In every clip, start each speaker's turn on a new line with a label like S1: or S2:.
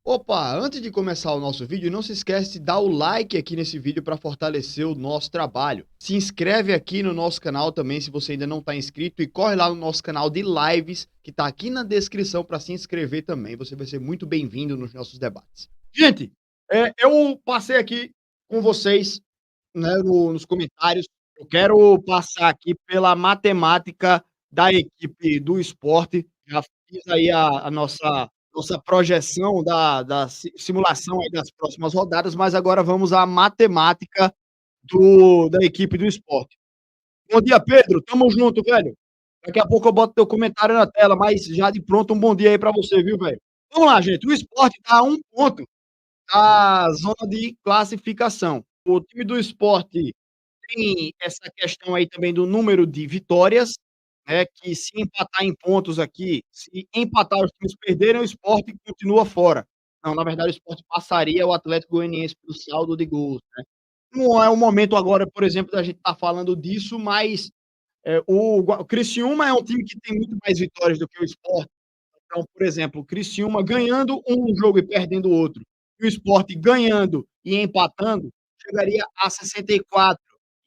S1: Opa, antes de começar o nosso vídeo, não se esquece de dar o like aqui nesse vídeo para fortalecer o nosso trabalho. Se inscreve aqui no nosso canal também se você ainda não está inscrito e corre lá no nosso canal de lives que está aqui na descrição para se inscrever também. Você vai ser muito bem-vindo nos nossos debates. Gente, eu passei aqui com vocês, né, nos comentários. Eu quero passar aqui pela matemática da equipe do esporte. Já fiz aí a nossa projeção da simulação aí das próximas rodadas, mas agora vamos à matemática da equipe do esporte. Bom dia, Pedro. Tamo junto, velho. Daqui a pouco eu boto teu comentário na tela, mas já de pronto um bom dia aí para você, viu, velho? Vamos lá, gente. O esporte está a 1 ponto da zona de classificação. O time do esporte tem essa questão aí também do número de vitórias, né, que se empatar em pontos aqui, se empatar os times perderem, o Sport continua fora. Não, na verdade o Sport passaria o Atlético Goianiense pelo saldo de gols, né. Não é o momento agora, por exemplo, da gente estar falando disso, mas, o Criciúma é um time que tem muito mais vitórias do que o Sport. Então, por exemplo, o Criciúma ganhando um jogo e perdendo outro, e o Sport ganhando e empatando, chegaria a 64,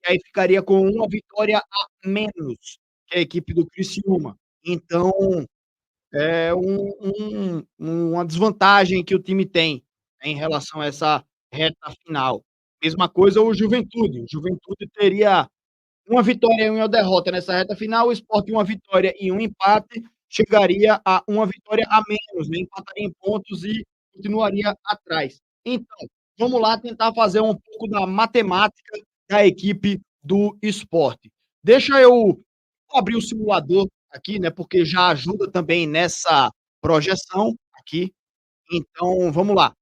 S1: e aí ficaria com uma vitória a menos que a equipe do Criciúma. Então, é uma desvantagem que o time tem em relação a essa reta final. Mesma coisa o Juventude. O Juventude teria uma vitória e uma derrota nessa reta final, o Sport uma vitória e um empate, chegaria a uma vitória a menos, né? Empataria em pontos e continuaria atrás. Então, vamos lá tentar fazer um pouco da matemática da equipe do Sport. Deixa eu abrir o simulador aqui, né? Porque já ajuda também nessa projeção aqui. Então, vamos lá.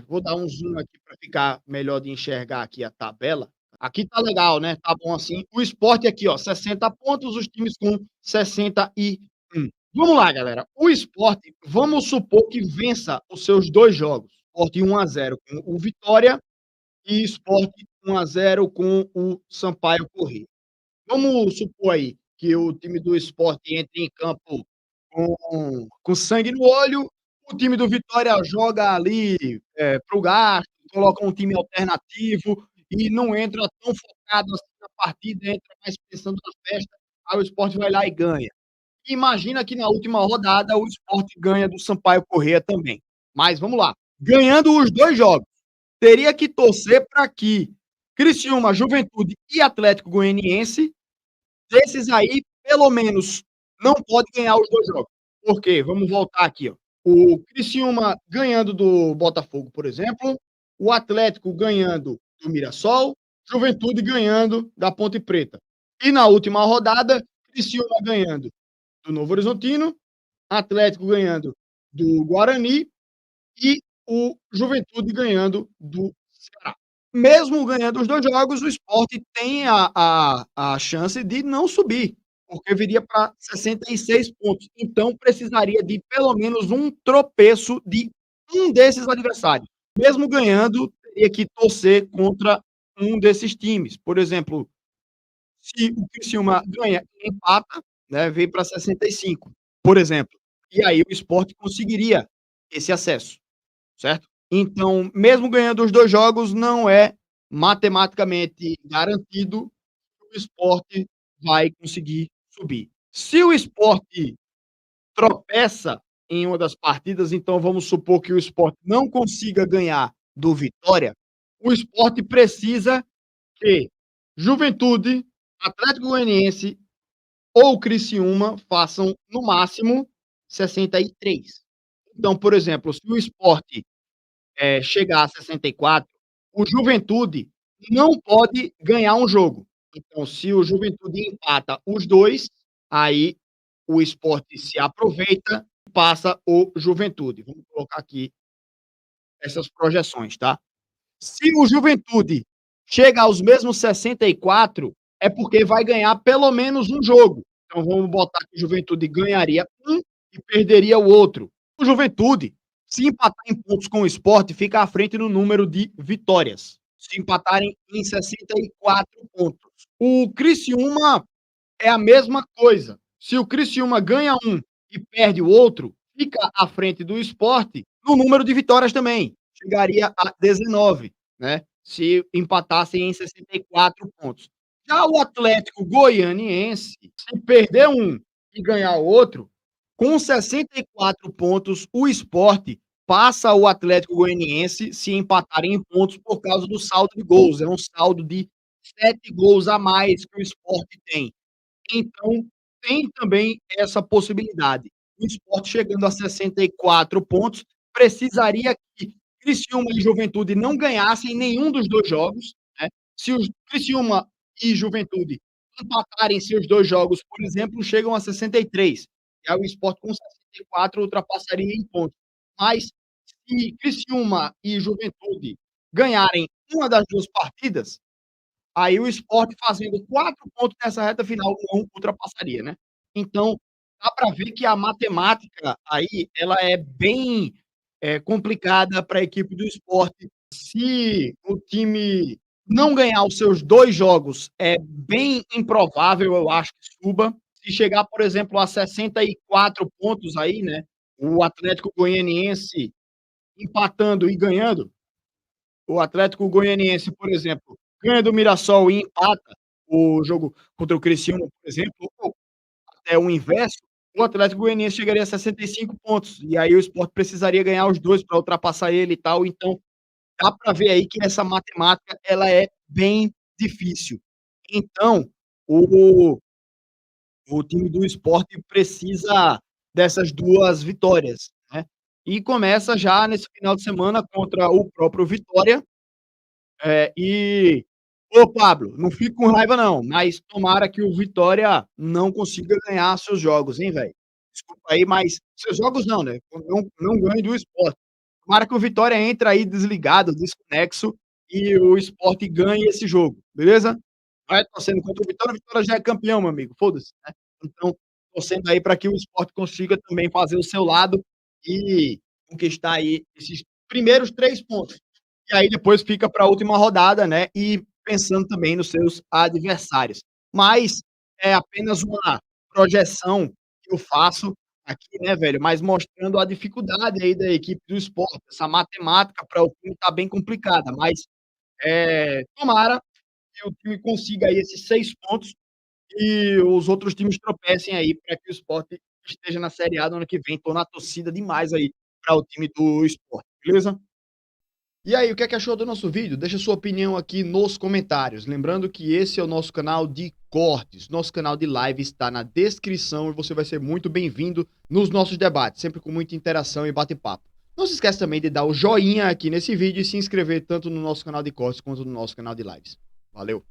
S1: Vou dar um zoom aqui para ficar melhor de enxergar aqui a tabela. Aqui tá legal, né? Tá bom assim. O Sport aqui, ó, 60 pontos, os times com 61. Vamos lá, galera. O Sport, vamos supor que vença os seus 2 jogos. Sport 1-0 com o Vitória e Sport 1-0 com o Sampaio Corrêa. Vamos supor aí que o time do Sport entre em campo com sangue no olho, o time do Vitória joga ali para o gasto, coloca um time alternativo e não entra tão focado assim na partida, entra mais pensando na festa, aí o Sport vai lá e ganha. Imagina que na última rodada o Sport ganha do Sampaio Corrêa também. Mas vamos lá, ganhando os 2 jogos, teria que torcer para que Criciúma, Juventude e Atlético Goianiense, desses aí, pelo menos, não pode ganhar os 2 jogos. Por quê? Vamos voltar aqui, ó. O Criciúma ganhando do Botafogo, por exemplo, o Atlético ganhando do Mirassol, Juventude ganhando da Ponte Preta. E na última rodada, Criciúma ganhando do Novo Horizontino, Atlético ganhando do Guarani e o Juventude ganhando do Ceará. Mesmo ganhando os 2 jogos, o Sport tem a chance de não subir, porque viria para 66 pontos. Então precisaria de pelo menos um tropeço de um desses adversários. Mesmo ganhando, teria que torcer contra um desses times. Por exemplo, se o Criciúma ganha e empata, né, vem para 65, por exemplo. E aí o Sport conseguiria esse acesso, certo? Então, mesmo ganhando os 2 jogos, não é matematicamente garantido que o Sport vai conseguir subir. Se o Sport tropeça em uma das partidas, então vamos supor que o Sport não consiga ganhar do Vitória, o Sport precisa que Juventude, Atlético Goianiense ou Criciúma façam, no máximo, 63. Então, por exemplo, se o Sport chegar a 64, o Juventude não pode ganhar um jogo. Então, se o Juventude empata os 2, aí o Sport se aproveita e passa o Juventude. Vamos colocar aqui essas projeções, tá? Se o Juventude chega aos mesmos 64, é porque vai ganhar pelo menos um jogo. Então vamos botar que o Juventude ganharia um e perderia o outro. O Juventude, se empatar em pontos com o Sport, fica à frente no número de vitórias. Se empatarem em 64 pontos. O Criciúma é a mesma coisa. Se o Criciúma ganha um e perde o outro, fica à frente do Sport no número de vitórias também, chegaria a 19, né, se empatassem em 64 pontos. Já o Atlético Goianiense, se perder um e ganhar o outro, com 64 pontos, o Sport passa o Atlético Goianiense se empatarem em pontos por causa do saldo de gols. É um saldo de 7 gols a mais que o Sport tem. Então, tem também essa possibilidade. O Sport chegando a 64 pontos, precisaria que Criciúma e Juventude não ganhassem nenhum dos 2 jogos, né. Se o Criciúma e Juventude empatarem seus 2 jogos, por exemplo, chegam a 63. E aí o Sport com 64 ultrapassaria em pontos. Mas se Criciúma e Juventude ganharem uma das 2 partidas, aí o Sport fazendo 4 pontos nessa reta final não ultrapassaria, né. Então, dá pra ver que a matemática aí, ela é bem, complicada pra equipe do Sport. Se o time não ganhar os seus 2 jogos, é bem improvável, eu acho que suba. Se chegar, por exemplo, a 64 pontos aí, né, o Atlético Goianiense empatando e ganhando, o Atlético Goianiense, por exemplo, ganha do Mirassol e empata o jogo contra o Criciúma, por exemplo, ou até o inverso, o Atlético Goianiense chegaria a 65 pontos, e aí o Sport precisaria ganhar os 2 para ultrapassar ele e tal, então dá para ver aí que essa matemática ela é bem difícil. Então, o o time do Sport precisa dessas 2 vitórias, né. E começa já nesse final de semana contra o próprio Vitória. Ô Pablo, não fique com raiva não, mas tomara que o Vitória não consiga ganhar seus jogos, hein, velho. Desculpa aí, mas seus jogos não, né, não ganhe do Sport. Tomara que o Vitória entre aí desligado, desconexo, e o Sport ganhe esse jogo, beleza? Vai torcendo contra o Vitória já é campeão, meu amigo, foda-se, né. Então, torcendo aí pra que o Sport consiga também fazer o seu lado e conquistar aí esses primeiros 3 pontos. E aí depois fica para a última rodada, né, e pensando também nos seus adversários. Mas é apenas uma projeção que eu faço aqui, né, velho, mas mostrando a dificuldade aí da equipe do Sport. Essa matemática para o time tá bem complicada, mas, tomara que o time consiga aí esses 6 pontos e os outros times tropecem aí para que o Sport esteja na Série A no ano que vem. Tô na torcida demais aí para o time do Sport, beleza? E aí, o que é que achou do nosso vídeo? Deixa sua opinião aqui nos comentários. Lembrando que esse é o nosso canal de cortes. Nosso canal de live está na descrição e você vai ser muito bem-vindo nos nossos debates, sempre com muita interação e bate-papo. Não se esqueça também de dar o joinha aqui nesse vídeo e se inscrever tanto no nosso canal de cortes quanto no nosso canal de lives. Valeu!